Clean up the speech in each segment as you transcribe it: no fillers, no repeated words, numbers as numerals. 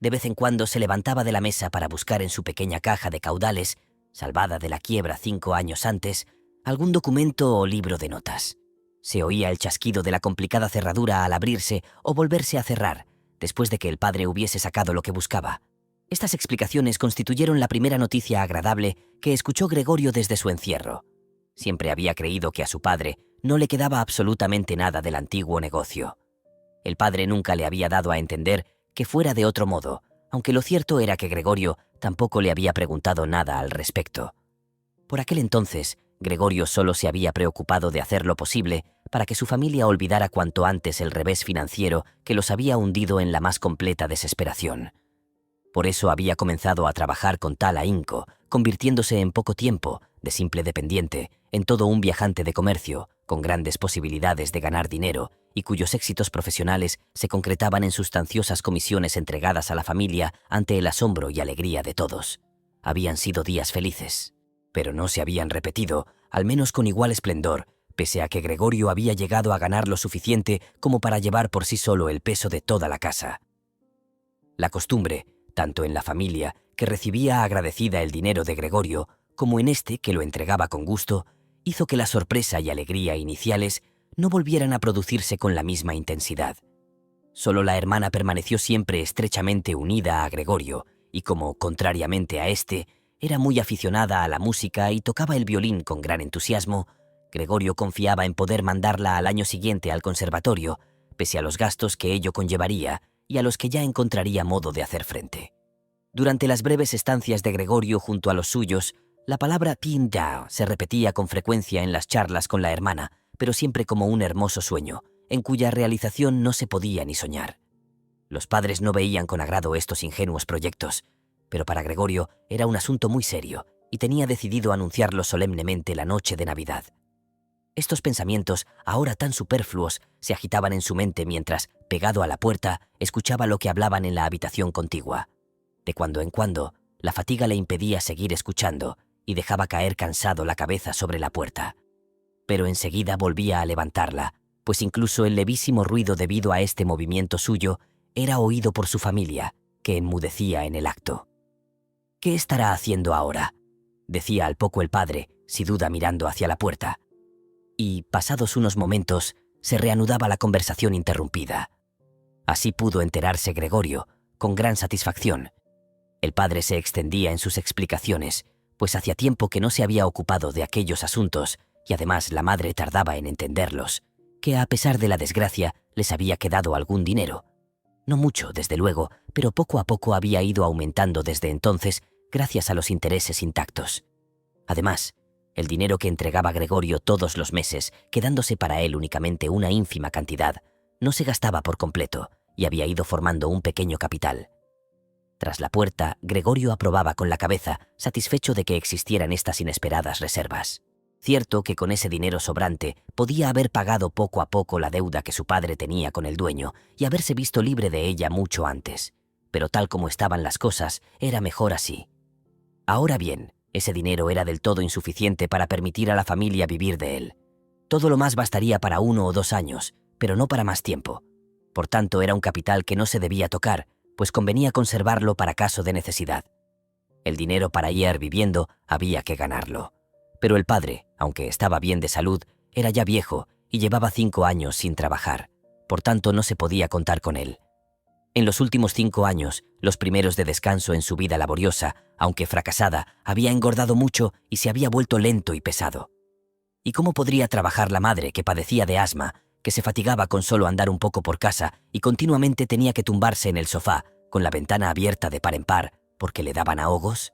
De vez en cuando se levantaba de la mesa para buscar en su pequeña caja de caudales, salvada de la quiebra 5 años antes, algún documento o libro de notas. Se oía el chasquido de la complicada cerradura al abrirse o volverse a cerrar, después de que el padre hubiese sacado lo que buscaba. Estas explicaciones constituyeron la primera noticia agradable que escuchó Gregorio desde su encierro. Siempre había creído que a su padre no le quedaba absolutamente nada del antiguo negocio. El padre nunca le había dado a entender que fuera de otro modo, aunque lo cierto era que Gregorio tampoco le había preguntado nada al respecto. Por aquel entonces, Gregorio solo se había preocupado de hacer lo posible para que su familia olvidara cuanto antes el revés financiero que los había hundido en la más completa desesperación. Por eso había comenzado a trabajar con tal ahínco, convirtiéndose en poco tiempo, de simple dependiente, en todo un viajante de comercio, con grandes posibilidades de ganar dinero, y cuyos éxitos profesionales se concretaban en sustanciosas comisiones entregadas a la familia ante el asombro y alegría de todos. Habían sido días felices, pero no se habían repetido, al menos con igual esplendor, pese a que Gregorio había llegado a ganar lo suficiente como para llevar por sí solo el peso de toda la casa. La costumbre, tanto en la familia, que recibía agradecida el dinero de Gregorio, como en este, que lo entregaba con gusto, hizo que la sorpresa y alegría iniciales no volvieran a producirse con la misma intensidad. Solo la hermana permaneció siempre estrechamente unida a Gregorio, y como, contrariamente a éste, era muy aficionada a la música y tocaba el violín con gran entusiasmo, Gregorio confiaba en poder mandarla al año siguiente al conservatorio, pese a los gastos que ello conllevaría y a los que ya encontraría modo de hacer frente. Durante las breves estancias de Gregorio junto a los suyos, la palabra Tin Dao se repetía con frecuencia en las charlas con la hermana, pero siempre como un hermoso sueño, en cuya realización no se podía ni soñar. Los padres no veían con agrado estos ingenuos proyectos, pero para Gregorio era un asunto muy serio y tenía decidido anunciarlo solemnemente la noche de Navidad. Estos pensamientos, ahora tan superfluos, se agitaban en su mente mientras, pegado a la puerta, escuchaba lo que hablaban en la habitación contigua. De cuando en cuando, la fatiga le impedía seguir escuchando y dejaba caer cansado la cabeza sobre la puerta. Pero enseguida volvía a levantarla, pues incluso el levísimo ruido debido a este movimiento suyo era oído por su familia, que enmudecía en el acto. «¿Qué estará haciendo ahora?», decía al poco el padre, sin duda mirando hacia la puerta. Y, pasados unos momentos, se reanudaba la conversación interrumpida. Así pudo enterarse Gregorio, con gran satisfacción. El padre se extendía en sus explicaciones, pues hacía tiempo que no se había ocupado de aquellos asuntos, y además la madre tardaba en entenderlos, que a pesar de la desgracia les había quedado algún dinero. No mucho, desde luego, pero poco a poco había ido aumentando desde entonces gracias a los intereses intactos. Además, el dinero que entregaba Gregorio todos los meses, quedándose para él únicamente una ínfima cantidad, no se gastaba por completo y había ido formando un pequeño capital. Tras la puerta, Gregorio aprobaba con la cabeza, satisfecho de que existieran estas inesperadas reservas. Cierto que con ese dinero sobrante podía haber pagado poco a poco la deuda que su padre tenía con el dueño y haberse visto libre de ella mucho antes, pero tal como estaban las cosas, era mejor así. Ahora bien, ese dinero era del todo insuficiente para permitir a la familia vivir de él. Todo lo más bastaría para 1 o 2 años, pero no para más tiempo. Por tanto, era un capital que no se debía tocar, pues convenía conservarlo para caso de necesidad. El dinero para ir viviendo había que ganarlo. Pero el padre, aunque estaba bien de salud, era ya viejo y llevaba 5 años sin trabajar. Por tanto, no se podía contar con él. En los últimos 5 años, los primeros de descanso en su vida laboriosa, aunque fracasada, había engordado mucho y se había vuelto lento y pesado. ¿Y cómo podría trabajar la madre que padecía de asma, que se fatigaba con solo andar un poco por casa y continuamente tenía que tumbarse en el sofá, con la ventana abierta de par en par, porque le daban ahogos?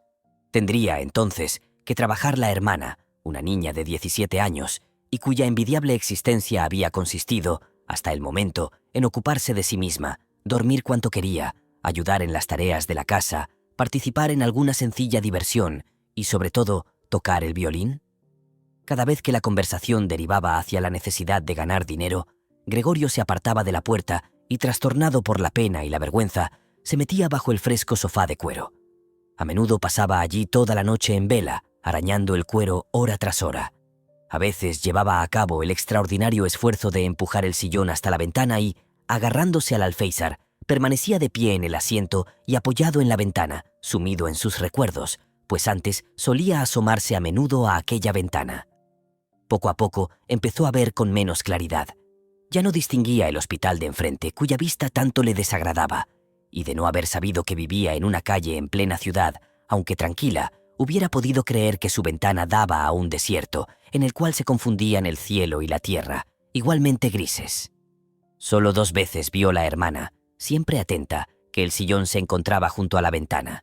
Tendría, entonces, que trabajar la hermana, una niña de 17 años, y cuya envidiable existencia había consistido, hasta el momento, en ocuparse de sí misma, dormir cuanto quería, ayudar en las tareas de la casa, participar en alguna sencilla diversión y, sobre todo, tocar el violín. Cada vez que la conversación derivaba hacia la necesidad de ganar dinero, Gregorio se apartaba de la puerta y, trastornado por la pena y la vergüenza, se metía bajo el fresco sofá de cuero. A menudo pasaba allí toda la noche en vela, arañando el cuero hora tras hora. A veces llevaba a cabo el extraordinario esfuerzo de empujar el sillón hasta la ventana y, agarrándose al alféizar, permanecía de pie en el asiento y apoyado en la ventana, sumido en sus recuerdos, pues antes solía asomarse a menudo a aquella ventana. Poco a poco empezó a ver con menos claridad. Ya no distinguía el hospital de enfrente, cuya vista tanto le desagradaba, y de no haber sabido que vivía en una calle en plena ciudad, aunque tranquila, hubiera podido creer que su ventana daba a un desierto, en el cual se confundían el cielo y la tierra, igualmente grises. Solo 2 veces vio la hermana, siempre atenta, que el sillón se encontraba junto a la ventana.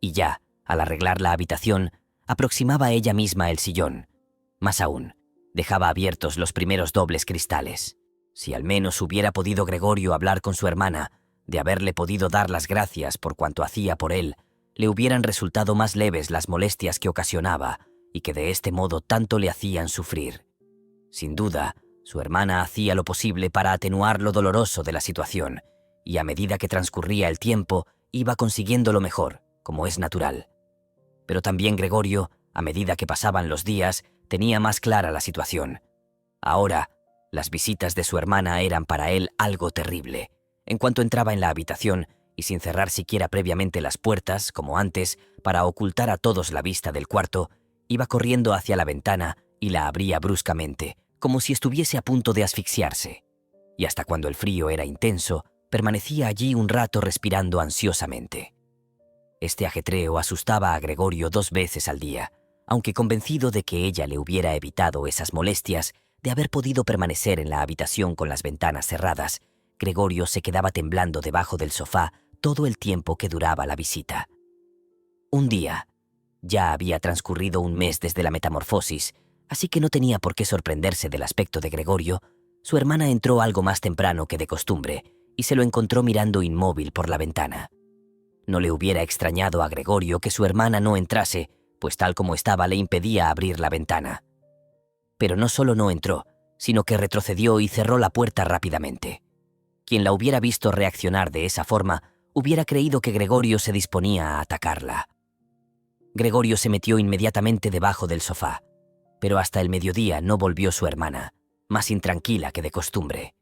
Y ya, al arreglar la habitación, aproximaba ella misma el sillón. Más aún, dejaba abiertos los primeros dobles cristales. Si al menos hubiera podido Gregorio hablar con su hermana, de haberle podido dar las gracias por cuanto hacía por él, le hubieran resultado más leves las molestias que ocasionaba y que de este modo tanto le hacían sufrir. Sin duda, su hermana hacía lo posible para atenuar lo doloroso de la situación, y a medida que transcurría el tiempo, iba consiguiendo lo mejor, como es natural. Pero también Gregorio, a medida que pasaban los días, tenía más clara la situación. Ahora, las visitas de su hermana eran para él algo terrible. En cuanto entraba en la habitación, y sin cerrar siquiera previamente las puertas, como antes, para ocultar a todos la vista del cuarto, iba corriendo hacia la ventana y la abría bruscamente, como si estuviese a punto de asfixiarse. Y hasta cuando el frío era intenso, permanecía allí un rato respirando ansiosamente. Este ajetreo asustaba a Gregorio 2 veces al día, aunque convencido de que ella le hubiera evitado esas molestias, de haber podido permanecer en la habitación con las ventanas cerradas, Gregorio se quedaba temblando debajo del sofá todo el tiempo que duraba la visita. Un día, ya había transcurrido 1 mes desde la metamorfosis, así que no tenía por qué sorprenderse del aspecto de Gregorio. Su hermana entró algo más temprano que de costumbre y se lo encontró mirando inmóvil por la ventana. No le hubiera extrañado a Gregorio que su hermana no entrase, pues tal como estaba le impedía abrir la ventana. Pero no solo no entró, sino que retrocedió y cerró la puerta rápidamente. Quien la hubiera visto reaccionar de esa forma hubiera creído que Gregorio se disponía a atacarla. Gregorio se metió inmediatamente debajo del sofá, pero hasta el mediodía no volvió su hermana, más intranquila que de costumbre.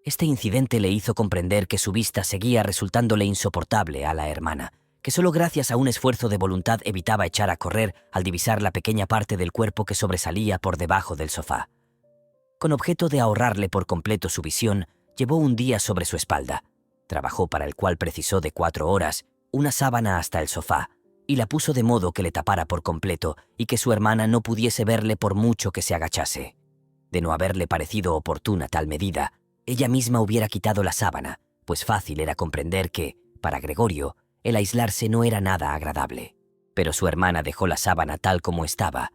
Este incidente le hizo comprender que su vista seguía resultándole insoportable a la hermana, que solo gracias a un esfuerzo de voluntad evitaba echar a correr al divisar la pequeña parte del cuerpo que sobresalía por debajo del sofá. Con objeto de ahorrarle por completo su visión, llevó un día sobre su espalda, trabajó para el cual precisó de 4 horas, una sábana hasta el sofá, y la puso de modo que le tapara por completo y que su hermana no pudiese verle por mucho que se agachase. De no haberle parecido oportuna tal medida, ella misma hubiera quitado la sábana, pues fácil era comprender que, para Gregorio, el aislarse no era nada agradable. Pero su hermana dejó la sábana tal como estaba,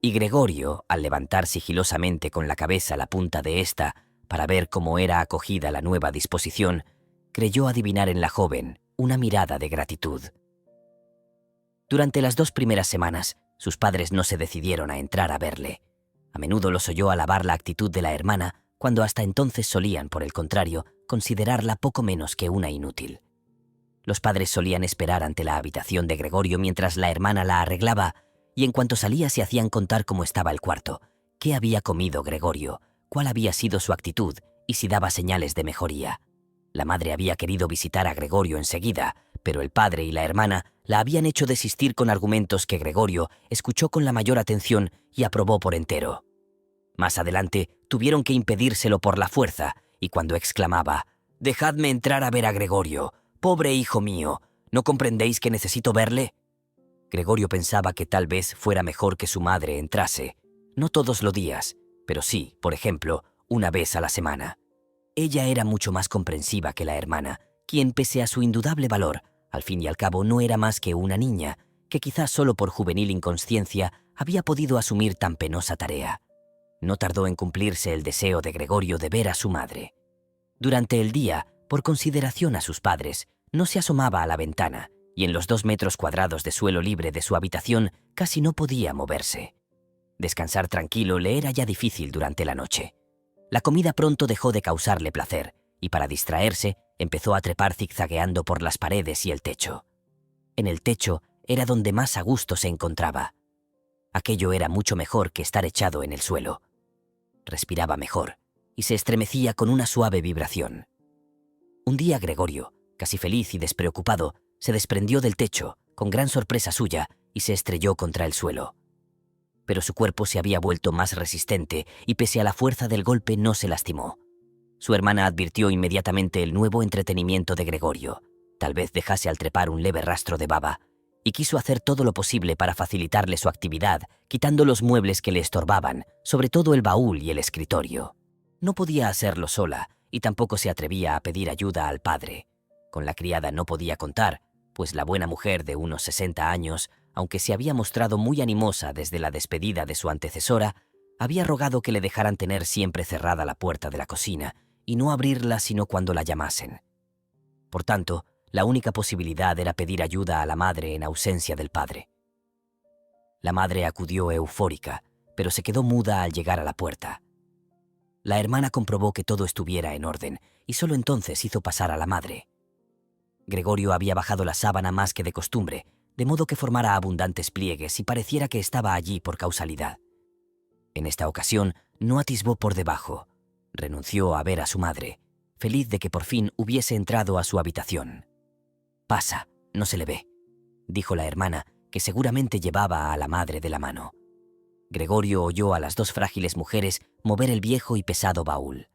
y Gregorio, al levantar sigilosamente con la cabeza la punta de ésta para ver cómo era acogida la nueva disposición, creyó adivinar en la joven una mirada de gratitud. Durante las 2 primeras semanas, sus padres no se decidieron a entrar a verle. A menudo los oyó alabar la actitud de la hermana, cuando hasta entonces solían, por el contrario, considerarla poco menos que una inútil. Los padres solían esperar ante la habitación de Gregorio mientras la hermana la arreglaba, y en cuanto salía se hacían contar cómo estaba el cuarto, qué había comido Gregorio, cuál había sido su actitud y si daba señales de mejoría. La madre había querido visitar a Gregorio enseguida, pero el padre y la hermana la habían hecho desistir con argumentos que Gregorio escuchó con la mayor atención y aprobó por entero. Más adelante tuvieron que impedírselo por la fuerza, y cuando exclamaba: «Dejadme entrar a ver a Gregorio, pobre hijo mío, ¿no comprendéis que necesito verle?», Gregorio pensaba que tal vez fuera mejor que su madre entrase, no todos los días, pero sí, por ejemplo, 1 vez a la semana. Ella era mucho más comprensiva que la hermana, quien, pese a su indudable valor, al fin y al cabo no era más que una niña, que quizás solo por juvenil inconsciencia había podido asumir tan penosa tarea. No tardó en cumplirse el deseo de Gregorio de ver a su madre. Durante el día, por consideración a sus padres, no se asomaba a la ventana, y en los 2 metros cuadrados de suelo libre de su habitación casi no podía moverse. Descansar tranquilo le era ya difícil durante la noche. La comida pronto dejó de causarle placer, y para distraerse empezó a trepar zigzagueando por las paredes y el techo. En el techo era donde más a gusto se encontraba. Aquello era mucho mejor que estar echado en el suelo. Respiraba mejor, y se estremecía con una suave vibración. Un día Gregorio, casi feliz y despreocupado, se desprendió del techo, con gran sorpresa suya, y se estrelló contra el suelo. Pero su cuerpo se había vuelto más resistente y pese a la fuerza del golpe no se lastimó. Su hermana advirtió inmediatamente el nuevo entretenimiento de Gregorio. Tal vez dejase al trepar un leve rastro de baba, y quiso hacer todo lo posible para facilitarle su actividad, quitando los muebles que le estorbaban, sobre todo el baúl y el escritorio. No podía hacerlo sola, y tampoco se atrevía a pedir ayuda al padre. Con la criada no podía contar, pues la buena mujer de unos 60 años, aunque se había mostrado muy animosa desde la despedida de su antecesora, había rogado que le dejaran tener siempre cerrada la puerta de la cocina y no abrirla sino cuando la llamasen. Por tanto, la única posibilidad era pedir ayuda a la madre en ausencia del padre. La madre acudió eufórica, pero se quedó muda al llegar a la puerta. La hermana comprobó que todo estuviera en orden y solo entonces hizo pasar a la madre. Gregorio había bajado la sábana más que de costumbre, de modo que formara abundantes pliegues y pareciera que estaba allí por causalidad. En esta ocasión no atisbó por debajo. Renunció a ver a su madre, feliz de que por fin hubiese entrado a su habitación. «Pasa, no se le ve», dijo la hermana, que seguramente llevaba a la madre de la mano. Gregorio oyó a las dos frágiles mujeres mover el viejo y pesado baúl.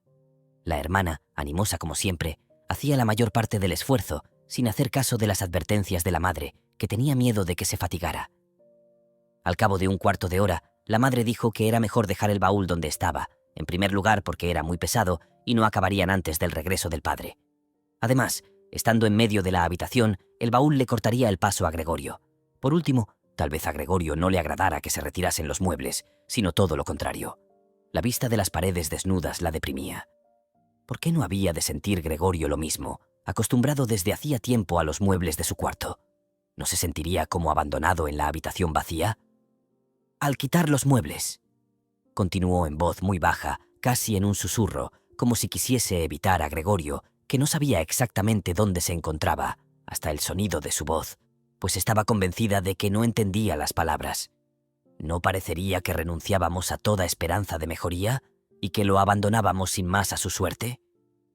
La hermana, animosa como siempre, hacía la mayor parte del esfuerzo, sin hacer caso de las advertencias de la madre, que tenía miedo de que se fatigara. Al cabo de un cuarto de hora, la madre dijo que era mejor dejar el baúl donde estaba, en primer lugar porque era muy pesado y no acabarían antes del regreso del padre. Además, estando en medio de la habitación, el baúl le cortaría el paso a Gregorio. Por último, tal vez a Gregorio no le agradara que se retirasen los muebles, sino todo lo contrario. La vista de las paredes desnudas la deprimía. ¿Por qué no había de sentir Gregorio lo mismo, acostumbrado desde hacía tiempo a los muebles de su cuarto? ¿No se sentiría como abandonado en la habitación vacía? Al quitar los muebles, continuó en voz muy baja, casi en un susurro, como si quisiese evitar a Gregorio, que no sabía exactamente dónde se encontraba, hasta el sonido de su voz, pues estaba convencida de que no entendía las palabras. ¿No parecería que renunciábamos a toda esperanza de mejoría y que lo abandonábamos sin más a su suerte?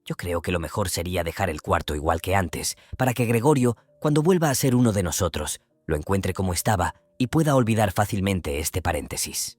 Yo creo que lo mejor sería dejar el cuarto igual que antes, para que Gregorio, cuando vuelva a ser uno de nosotros, lo encuentre como estaba y pueda olvidar fácilmente este paréntesis.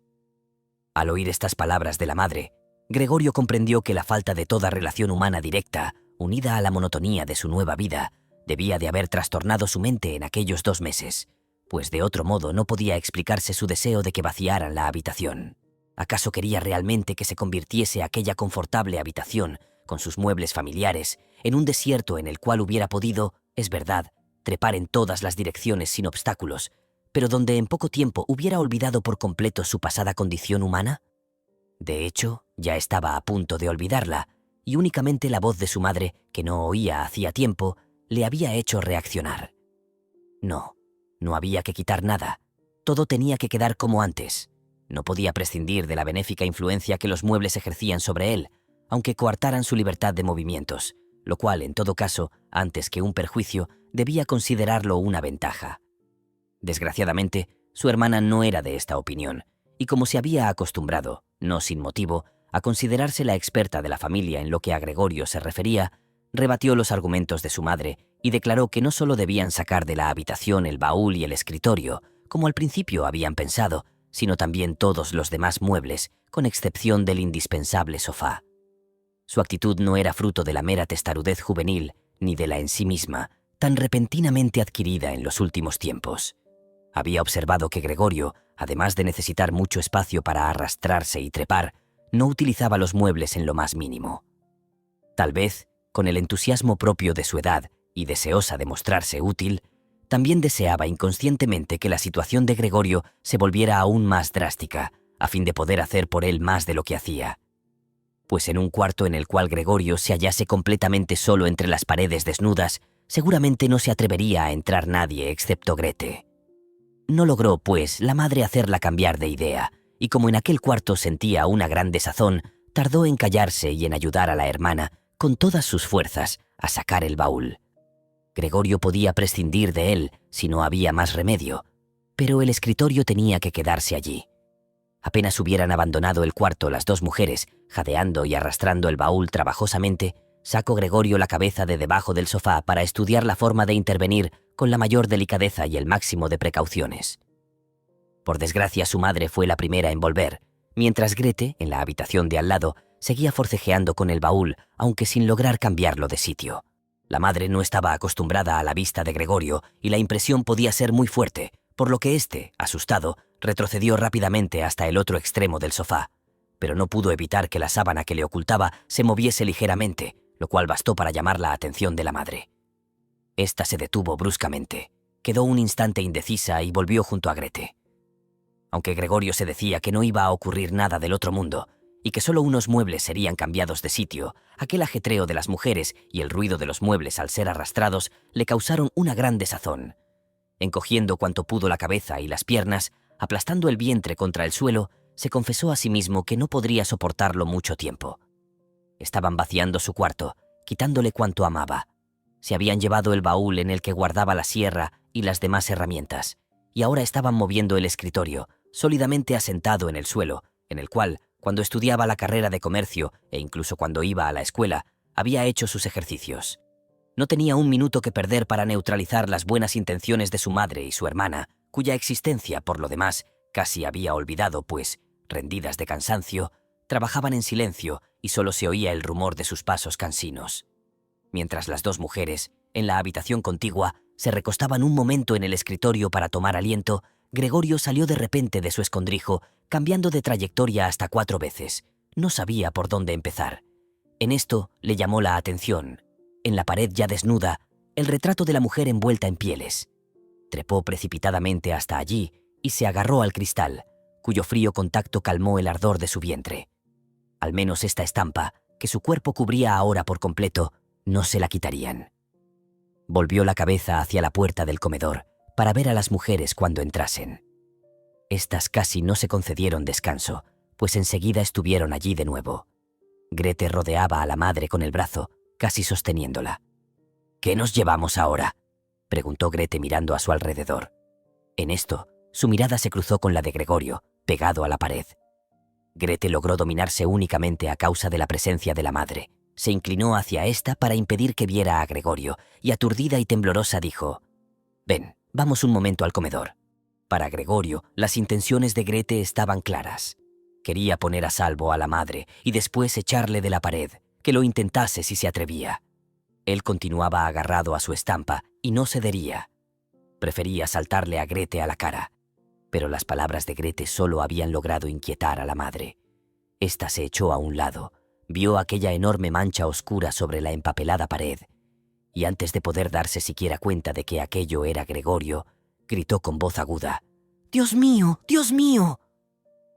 Al oír estas palabras de la madre, Gregorio comprendió que la falta de toda relación humana directa, unida a la monotonía de su nueva vida, debía de haber trastornado su mente en aquellos 2 meses, pues de otro modo no podía explicarse su deseo de que vaciaran la habitación. ¿Acaso quería realmente que se convirtiese aquella confortable habitación, con sus muebles familiares, en un desierto en el cual hubiera podido, es verdad, trepar en todas las direcciones sin obstáculos, pero donde en poco tiempo hubiera olvidado por completo su pasada condición humana? De hecho, ya estaba a punto de olvidarla, y únicamente la voz de su madre, que no oía hacía tiempo, le había hecho reaccionar. No, no había que quitar nada. Todo tenía que quedar como antes. No podía prescindir de la benéfica influencia que los muebles ejercían sobre él, aunque coartaran su libertad de movimientos, lo cual, en todo caso, antes que un perjuicio, debía considerarlo una ventaja. Desgraciadamente, su hermana no era de esta opinión, y como se había acostumbrado, no sin motivo, a considerarse la experta de la familia en lo que a Gregorio se refería, rebatió los argumentos de su madre y declaró que no solo debían sacar de la habitación el baúl y el escritorio, como al principio habían pensado, sino también todos los demás muebles, con excepción del indispensable sofá. Su actitud no era fruto de la mera testarudez juvenil, ni de la en sí misma, tan repentinamente adquirida en los últimos tiempos. Había observado que Gregorio, además de necesitar mucho espacio para arrastrarse y trepar, no utilizaba los muebles en lo más mínimo. Tal vez, con el entusiasmo propio de su edad y deseosa de mostrarse útil, también deseaba inconscientemente que la situación de Gregorio se volviera aún más drástica, a fin de poder hacer por él más de lo que hacía. Pues en un cuarto en el cual Gregorio se hallase completamente solo entre las paredes desnudas, seguramente no se atrevería a entrar nadie excepto Grete. No logró, pues, la madre hacerla cambiar de idea, y como en aquel cuarto sentía una gran desazón, tardó en callarse y en ayudar a la hermana, con todas sus fuerzas, a sacar el baúl. Gregorio podía prescindir de él si no había más remedio, pero el escritorio tenía que quedarse allí. Apenas hubieran abandonado el cuarto las dos mujeres, jadeando y arrastrando el baúl trabajosamente, Sacó Gregorio la cabeza de debajo del sofá para estudiar la forma de intervenir con la mayor delicadeza y el máximo de precauciones. Por desgracia, su madre fue la primera en volver, mientras Grete, en la habitación de al lado, seguía forcejeando con el baúl, aunque sin lograr cambiarlo de sitio. La madre no estaba acostumbrada a la vista de Gregorio y la impresión podía ser muy fuerte, por lo que éste, asustado, retrocedió rápidamente hasta el otro extremo del sofá, pero no pudo evitar que la sábana que le ocultaba se moviese ligeramente, lo cual bastó para llamar la atención de la madre. Esta se detuvo bruscamente, quedó un instante indecisa y volvió junto a Grete. Aunque Gregorio se decía que no iba a ocurrir nada del otro mundo y que solo unos muebles serían cambiados de sitio, aquel ajetreo de las mujeres y el ruido de los muebles al ser arrastrados le causaron una gran desazón. Encogiendo cuanto pudo la cabeza y las piernas, aplastando el vientre contra el suelo, se confesó a sí mismo que no podría soportarlo mucho tiempo. Estaban vaciando su cuarto, quitándole cuanto amaba. Se habían llevado el baúl en el que guardaba la sierra y las demás herramientas, y ahora estaban moviendo el escritorio, sólidamente asentado en el suelo, en el cual, cuando estudiaba la carrera de comercio e incluso cuando iba a la escuela, había hecho sus ejercicios. No tenía un minuto que perder para neutralizar las buenas intenciones de su madre y su hermana, cuya existencia, por lo demás, casi había olvidado, pues, rendidas de cansancio, trabajaban en silencio y solo se oía el rumor de sus pasos cansinos. Mientras las dos mujeres, en la habitación contigua, se recostaban un momento en el escritorio para tomar aliento, Gregorio salió de repente de su escondrijo, cambiando de trayectoria hasta 4 veces. No sabía por dónde empezar. En esto le llamó la atención, en la pared ya desnuda, el retrato de la mujer envuelta en pieles. Trepó precipitadamente hasta allí y se agarró al cristal, cuyo frío contacto calmó el ardor de su vientre. Al menos esta estampa, que su cuerpo cubría ahora por completo, no se la quitarían. Volvió la cabeza hacia la puerta del comedor para ver a las mujeres cuando entrasen. Estas casi no se concedieron descanso, pues enseguida estuvieron allí de nuevo. Grete rodeaba a la madre con el brazo, casi sosteniéndola. «¿Qué nos llevamos ahora?», preguntó Grete mirando a su alrededor. En esto, su mirada se cruzó con la de Gregorio, pegado a la pared. Grete logró dominarse únicamente a causa de la presencia de la madre. Se inclinó hacia ésta para impedir que viera a Gregorio, y aturdida y temblorosa dijo: «Ven, vamos un momento al comedor». Para Gregorio, las intenciones de Grete estaban claras. Quería poner a salvo a la madre y después echarle de la pared, que lo intentase si se atrevía. Él continuaba agarrado a su estampa y no cedería. Prefería saltarle a Grete a la cara. Pero las palabras de Grete solo habían logrado inquietar a la madre. Esta se echó a un lado, vio aquella enorme mancha oscura sobre la empapelada pared, y antes de poder darse siquiera cuenta de que aquello era Gregorio, gritó con voz aguda: «¡Dios mío! ¡Dios mío!».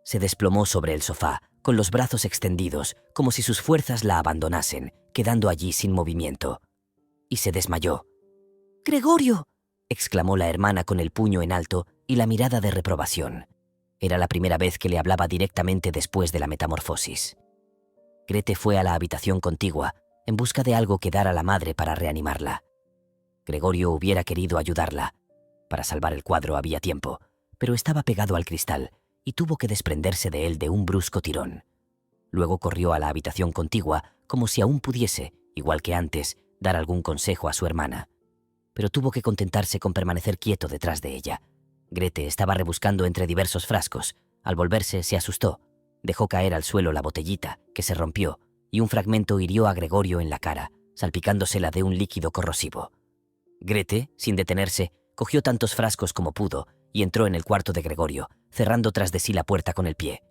Se desplomó sobre el sofá, con los brazos extendidos, como si sus fuerzas la abandonasen, quedando allí sin movimiento. Y se desmayó. «¡Gregorio!», exclamó la hermana con el puño en alto y la mirada de reprobación. Era la primera vez que le hablaba directamente después de la metamorfosis. Grete fue a la habitación contigua, en busca de algo que dar a la madre para reanimarla. Gregorio hubiera querido ayudarla. Para salvar el cuadro había tiempo, pero estaba pegado al cristal y tuvo que desprenderse de él de un brusco tirón. Luego corrió a la habitación contigua como si aún pudiese, igual que antes, dar algún consejo a su hermana. Pero tuvo que contentarse con permanecer quieto detrás de ella. Grete estaba rebuscando entre diversos frascos. Al volverse, se asustó. Dejó caer al suelo la botellita, que se rompió, y un fragmento hirió a Gregorio en la cara, salpicándosela de un líquido corrosivo. Grete, sin detenerse, cogió tantos frascos como pudo y entró en el cuarto de Gregorio, cerrando tras de sí la puerta con el pie.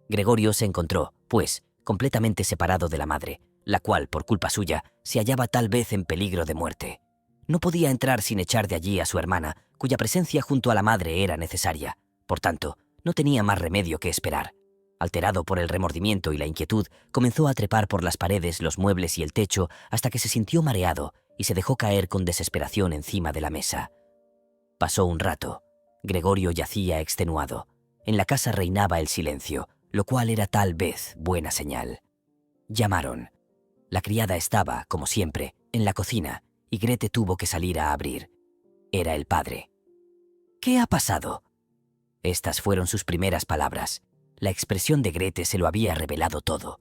Gregorio se encontró, pues, completamente separado de la madre, la cual, por culpa suya, se hallaba tal vez en peligro de muerte. No podía entrar sin echar de allí a su hermana, cuya presencia junto a la madre era necesaria. Por tanto, no tenía más remedio que esperar. Alterado por el remordimiento y la inquietud, comenzó a trepar por las paredes, los muebles y el techo hasta que se sintió mareado y se dejó caer con desesperación encima de la mesa. Pasó un rato. Gregorio yacía extenuado. En la casa reinaba el silencio, lo cual era tal vez buena señal. Llamaron. La criada estaba, como siempre, en la cocina, y Grete tuvo que salir a abrir. Era el padre. «¿Qué ha pasado?». Estas fueron sus primeras palabras. La expresión de Grete se lo había revelado todo.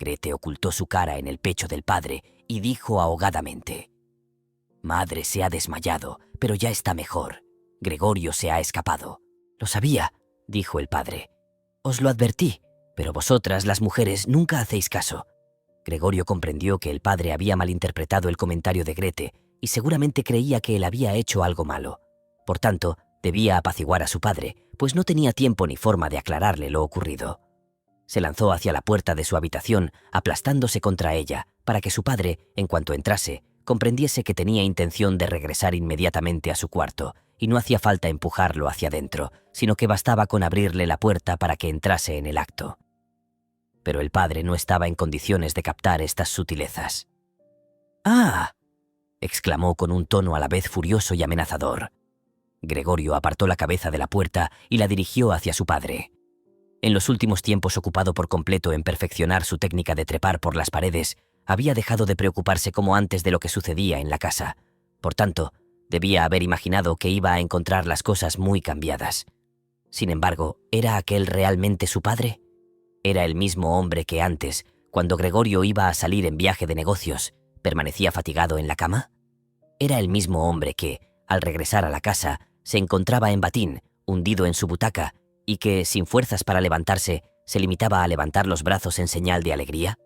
Grete ocultó su cara en el pecho del padre y dijo ahogadamente: «Madre se ha desmayado, pero ya está mejor. Gregorio se ha escapado». «Lo sabía», dijo el padre. «Os lo advertí, pero vosotras, las mujeres, nunca hacéis caso». Gregorio comprendió que el padre había malinterpretado el comentario de Grete y seguramente creía que él había hecho algo malo. Por tanto, debía apaciguar a su padre, pues no tenía tiempo ni forma de aclararle lo ocurrido. Se lanzó hacia la puerta de su habitación, aplastándose contra ella, para que su padre, en cuanto entrase, comprendiese que tenía intención de regresar inmediatamente a su cuarto, y no hacía falta empujarlo hacia adentro, sino que bastaba con abrirle la puerta para que entrase en el acto. Pero el padre no estaba en condiciones de captar estas sutilezas. «¡Ah!», exclamó con un tono a la vez furioso y amenazador. Gregorio apartó la cabeza de la puerta y la dirigió hacia su padre. En los últimos tiempos, ocupado por completo en perfeccionar su técnica de trepar por las paredes, había dejado de preocuparse como antes de lo que sucedía en la casa. Por tanto, debía haber imaginado que iba a encontrar las cosas muy cambiadas. Sin embargo, ¿era aquel realmente su padre? ¿Era el mismo hombre que antes, cuando Gregorio iba a salir en viaje de negocios, permanecía fatigado en la cama? ¿Era el mismo hombre que, al regresar a la casa, se encontraba en batín, hundido en su butaca, y que, sin fuerzas para levantarse, se limitaba a levantar los brazos en señal de alegría?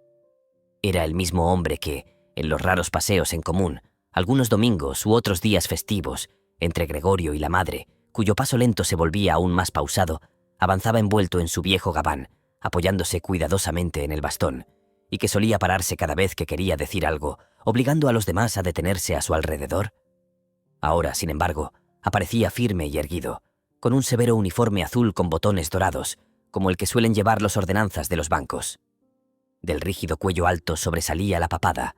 ¿Era el mismo hombre que, en los raros paseos en común, algunos domingos u otros días festivos, entre Gregorio y la madre, cuyo paso lento se volvía aún más pausado, avanzaba envuelto en su viejo gabán, apoyándose cuidadosamente en el bastón, y que solía pararse cada vez que quería decir algo, obligando a los demás a detenerse a su alrededor? Ahora, sin embargo, aparecía firme y erguido, con un severo uniforme azul con botones dorados, como el que suelen llevar los ordenanzas de los bancos. Del rígido cuello alto sobresalía la papada.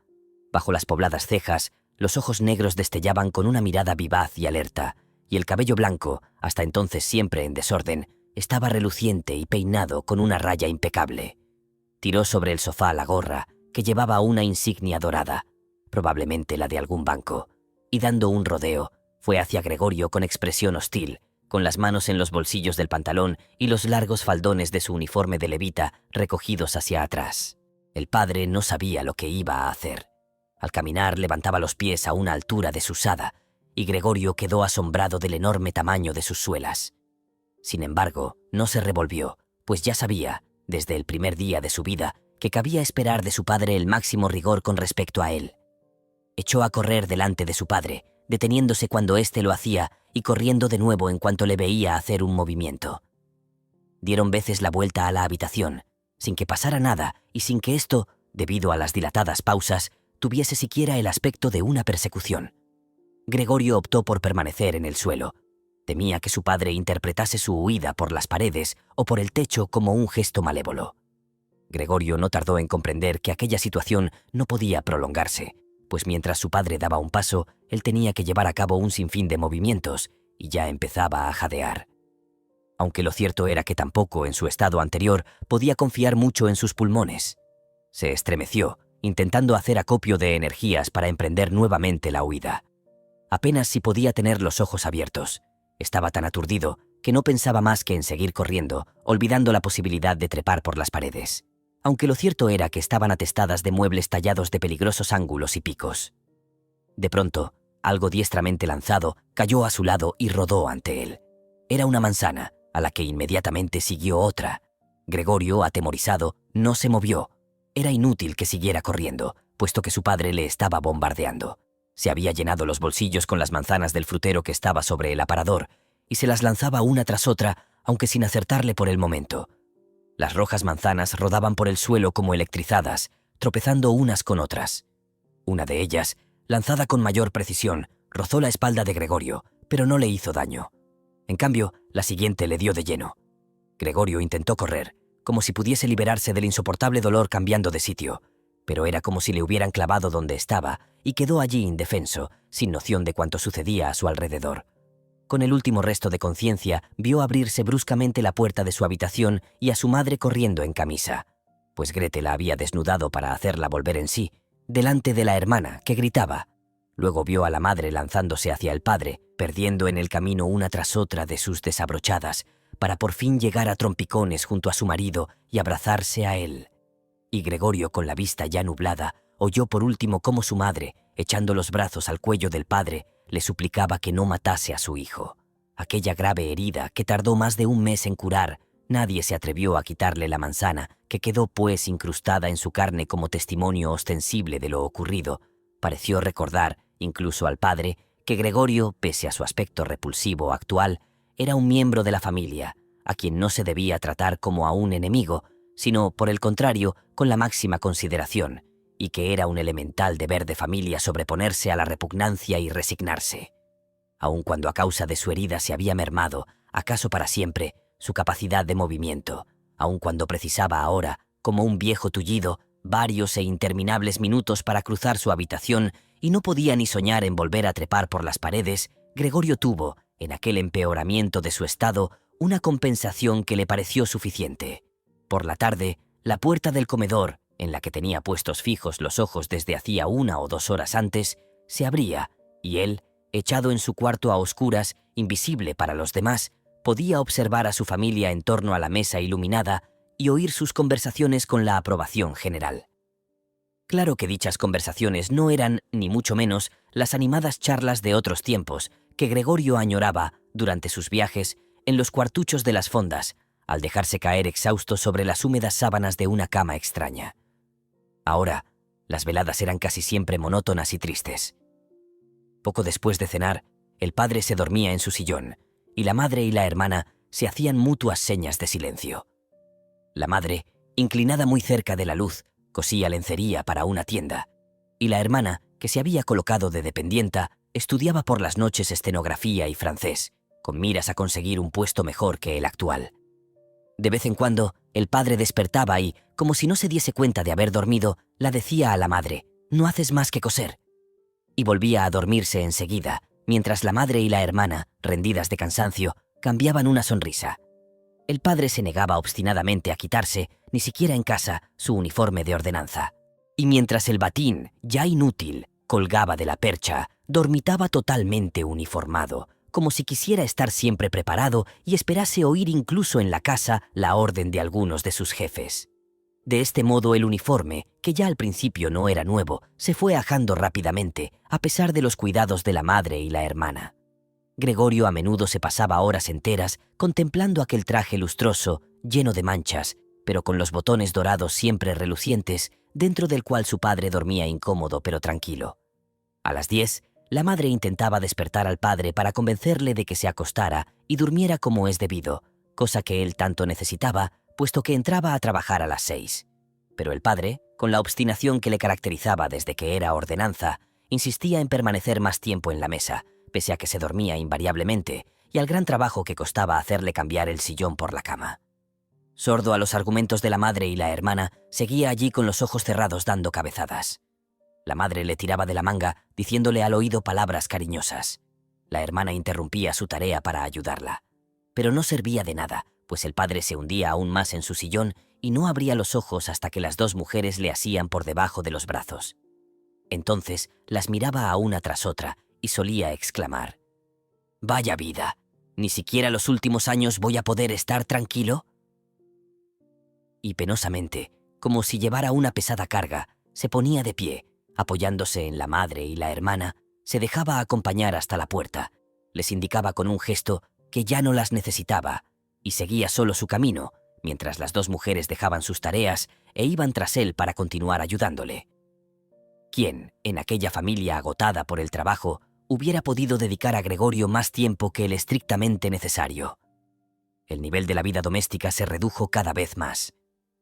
Bajo las pobladas cejas, los ojos negros destellaban con una mirada vivaz y alerta, y el cabello blanco, hasta entonces siempre en desorden, estaba reluciente y peinado con una raya impecable. Tiró sobre el sofá la gorra, que llevaba una insignia dorada, probablemente la de algún banco, y dando un rodeo, fue hacia Gregorio con expresión hostil, con las manos en los bolsillos del pantalón y los largos faldones de su uniforme de levita recogidos hacia atrás. El padre no sabía lo que iba a hacer. Al caminar levantaba los pies a una altura desusada, y Gregorio quedó asombrado del enorme tamaño de sus suelas. Sin embargo, no se revolvió, pues ya sabía, desde el primer día de su vida, que cabía esperar de su padre el máximo rigor con respecto a él. Echó a correr delante de su padre, deteniéndose cuando éste lo hacía y corriendo de nuevo en cuanto le veía hacer un movimiento. Dieron veces la vuelta a la habitación, sin que pasara nada y sin que esto, debido a las dilatadas pausas, tuviese siquiera el aspecto de una persecución. Gregorio optó por permanecer en el suelo. Temía que su padre interpretase su huida por las paredes o por el techo como un gesto malévolo. Gregorio no tardó en comprender que aquella situación no podía prolongarse, pues mientras su padre daba un paso, él tenía que llevar a cabo un sinfín de movimientos y ya empezaba a jadear. Aunque lo cierto era que tampoco, en su estado anterior, podía confiar mucho en sus pulmones. Se estremeció, intentando hacer acopio de energías para emprender nuevamente la huida. Apenas si podía tener los ojos abiertos. Estaba tan aturdido que no pensaba más que en seguir corriendo, olvidando la posibilidad de trepar por las paredes. Aunque lo cierto era que estaban atestadas de muebles tallados de peligrosos ángulos y picos. De pronto, algo diestramente lanzado cayó a su lado y rodó ante él. Era una manzana, a la que inmediatamente siguió otra. Gregorio, atemorizado, no se movió. Era inútil que siguiera corriendo, puesto que su padre le estaba bombardeando. Se había llenado los bolsillos con las manzanas del frutero que estaba sobre el aparador, y se las lanzaba una tras otra, aunque sin acertarle por el momento. Las rojas manzanas rodaban por el suelo como electrizadas, tropezando unas con otras. Una de ellas, lanzada con mayor precisión, rozó la espalda de Gregorio, pero no le hizo daño. En cambio, la siguiente le dio de lleno. Gregorio intentó correr, como si pudiese liberarse del insoportable dolor cambiando de sitio, pero era como si le hubieran clavado donde estaba y quedó allí indefenso, sin noción de cuanto sucedía a su alrededor. Con el último resto de conciencia, vio abrirse bruscamente la puerta de su habitación y a su madre corriendo en camisa, pues Grete la había desnudado para hacerla volver en sí, delante de la hermana, que gritaba. Luego vio a la madre lanzándose hacia el padre, perdiendo en el camino una tras otra de sus desabrochadas, para por fin llegar a trompicones junto a su marido y abrazarse a él. Y Gregorio, con la vista ya nublada, oyó por último cómo su madre, echando los brazos al cuello del padre, le suplicaba que no matase a su hijo. Aquella grave herida, que tardó más de un mes en curar, nadie se atrevió a quitarle la manzana, que quedó pues incrustada en su carne como testimonio ostensible de lo ocurrido. Pareció recordar, incluso al padre, que Gregorio, pese a su aspecto repulsivo actual, era un miembro de la familia, a quien no se debía tratar como a un enemigo, sino, por el contrario, con la máxima consideración, y que era un elemental deber de familia sobreponerse a la repugnancia y resignarse. Aun cuando a causa de su herida se había mermado, acaso para siempre, su capacidad de movimiento, aun cuando precisaba ahora, como un viejo tullido, varios e interminables minutos para cruzar su habitación y no podía ni soñar en volver a trepar por las paredes, Gregorio tuvo, en aquel empeoramiento de su estado, una compensación que le pareció suficiente. Por la tarde, la puerta del comedor, en la que tenía puestos fijos los ojos desde hacía 1 o 2 horas antes, se abría, y él, echado en su cuarto a oscuras, invisible para los demás, podía observar a su familia en torno a la mesa iluminada y oír sus conversaciones con la aprobación general. Claro que dichas conversaciones no eran, ni mucho menos, las animadas charlas de otros tiempos que Gregorio añoraba, durante sus viajes, en los cuartuchos de las fondas, al dejarse caer exhausto sobre las húmedas sábanas de una cama extraña. Ahora, las veladas eran casi siempre monótonas y tristes. Poco después de cenar, el padre se dormía en su sillón, y la madre y la hermana se hacían mutuas señas de silencio. La madre, inclinada muy cerca de la luz, cosía lencería para una tienda, y la hermana, que se había colocado de dependienta, estudiaba por las noches estenografía y francés, con miras a conseguir un puesto mejor que el actual. De vez en cuando, el padre despertaba y, como si no se diese cuenta de haber dormido, la decía a la madre: «No haces más que coser», y volvía a dormirse enseguida, mientras la madre y la hermana, rendidas de cansancio, cambiaban una sonrisa. El padre se negaba obstinadamente a quitarse, ni siquiera en casa, su uniforme de ordenanza. Y mientras el batín, ya inútil, colgaba de la percha, dormitaba totalmente uniformado, como si quisiera estar siempre preparado y esperase oír incluso en la casa la orden de algunos de sus jefes. De este modo el uniforme, que ya al principio no era nuevo, se fue ajando rápidamente, a pesar de los cuidados de la madre y la hermana. Gregorio a menudo se pasaba horas enteras contemplando aquel traje lustroso, lleno de manchas, pero con los botones dorados siempre relucientes, dentro del cual su padre dormía incómodo pero tranquilo. A las 10, la madre intentaba despertar al padre para convencerle de que se acostara y durmiera como es debido, cosa que él tanto necesitaba, puesto que entraba a trabajar a las 6. Pero el padre, con la obstinación que le caracterizaba desde que era ordenanza, insistía en permanecer más tiempo en la mesa, pese a que se dormía invariablemente, y al gran trabajo que costaba hacerle cambiar el sillón por la cama. Sordo a los argumentos de la madre y la hermana, seguía allí con los ojos cerrados dando cabezadas. La madre le tiraba de la manga, diciéndole al oído palabras cariñosas. La hermana interrumpía su tarea para ayudarla. Pero no servía de nada, pues el padre se hundía aún más en su sillón y no abría los ojos hasta que las dos mujeres le asían por debajo de los brazos. Entonces las miraba a una tras otra y solía exclamar: «¡Vaya vida! ¿Ni siquiera los últimos años voy a poder estar tranquilo?». Y penosamente, como si llevara una pesada carga, se ponía de pie, apoyándose en la madre y la hermana, se dejaba acompañar hasta la puerta, les indicaba con un gesto que ya no las necesitaba, y seguía solo su camino, mientras las dos mujeres dejaban sus tareas e iban tras él para continuar ayudándole. ¿Quién, en aquella familia agotada por el trabajo, hubiera podido dedicar a Gregorio más tiempo que el estrictamente necesario? El nivel de la vida doméstica se redujo cada vez más.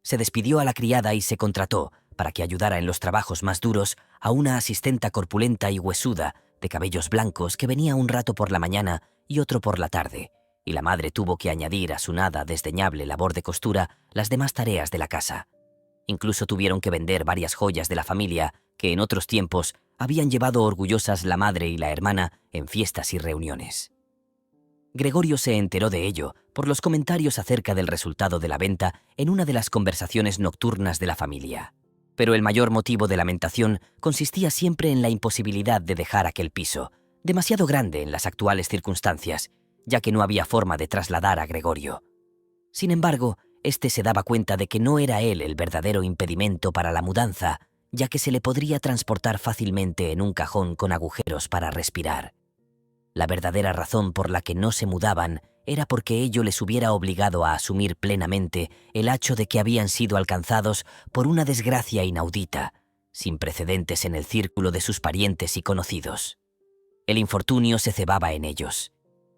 Se despidió a la criada y se contrató, para que ayudara en los trabajos más duros, a una asistenta corpulenta y huesuda, de cabellos blancos, que venía un rato por la mañana y otro por la tarde, y la madre tuvo que añadir a su nada desdeñable labor de costura las demás tareas de la casa. Incluso tuvieron que vender varias joyas de la familia que en otros tiempos habían llevado orgullosas la madre y la hermana en fiestas y reuniones. Gregorio se enteró de ello por los comentarios acerca del resultado de la venta en una de las conversaciones nocturnas de la familia. Pero el mayor motivo de lamentación consistía siempre en la imposibilidad de dejar aquel piso, demasiado grande en las actuales circunstancias, ya que no había forma de trasladar a Gregorio. Sin embargo, Este se daba cuenta de que no era él el verdadero impedimento para la mudanza, ya que se le podría transportar fácilmente en un cajón con agujeros para respirar. La verdadera razón por la que no se mudaban era porque ello les hubiera obligado a asumir plenamente el hecho de que habían sido alcanzados por una desgracia inaudita, sin precedentes en el círculo de sus parientes y conocidos. El infortunio se cebaba en ellos.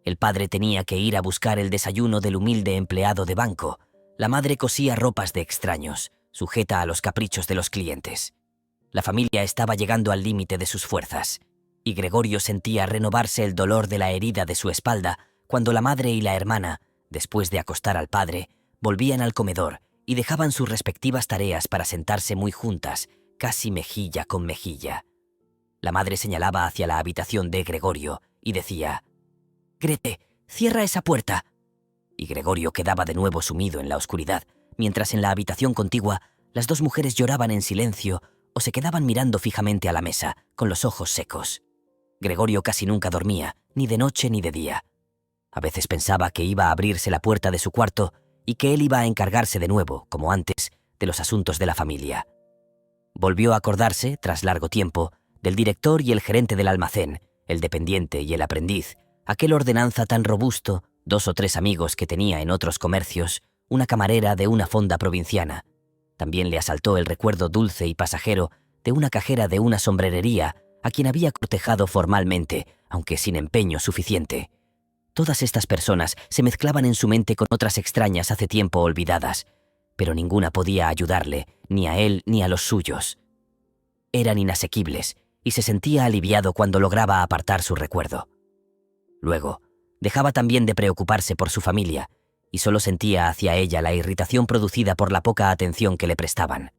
El padre tenía que ir a buscar el desayuno del humilde empleado de banco. La madre cosía ropas de extraños, sujeta a los caprichos de los clientes. La familia estaba llegando al límite de sus fuerzas, y Gregorio sentía renovarse el dolor de la herida de su espalda cuando la madre y la hermana, después de acostar al padre, volvían al comedor y dejaban sus respectivas tareas para sentarse muy juntas, casi mejilla con mejilla. La madre señalaba hacia la habitación de Gregorio y decía: «Grete, cierra esa puerta». Y Gregorio quedaba de nuevo sumido en la oscuridad, mientras en la habitación contigua las dos mujeres lloraban en silencio o se quedaban mirando fijamente a la mesa, con los ojos secos. Gregorio casi nunca dormía, ni de noche ni de día. A veces pensaba que iba a abrirse la puerta de su cuarto y que él iba a encargarse de nuevo, como antes, de los asuntos de la familia. Volvió a acordarse, tras largo tiempo, del director y el gerente del almacén, el dependiente y el aprendiz, aquel ordenanza tan robusto, 2 o 3 amigos que tenía en otros comercios, una camarera de una fonda provinciana. También le asaltó el recuerdo dulce y pasajero de una cajera de una sombrerería a quien había cortejado formalmente, aunque sin empeño suficiente. Todas estas personas se mezclaban en su mente con otras extrañas hace tiempo olvidadas, pero ninguna podía ayudarle, ni a él ni a los suyos. Eran inasequibles, y se sentía aliviado cuando lograba apartar su recuerdo. Luego, dejaba también de preocuparse por su familia, y solo sentía hacia ella la irritación producida por la poca atención que le prestaban.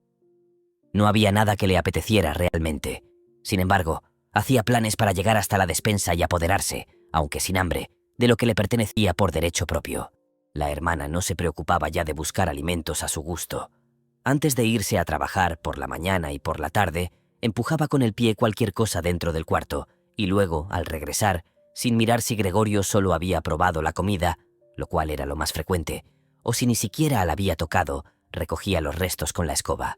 No había nada que le apeteciera realmente. Sin embargo, hacía planes para llegar hasta la despensa y apoderarse, aunque sin hambre, de lo que le pertenecía por derecho propio. La hermana no se preocupaba ya de buscar alimentos a su gusto. Antes de irse a trabajar por la mañana y por la tarde, empujaba con el pie cualquier cosa dentro del cuarto, y luego, al regresar, sin mirar si Gregorio solo había probado la comida, lo cual era lo más frecuente, o si ni siquiera la había tocado, recogía los restos con la escoba.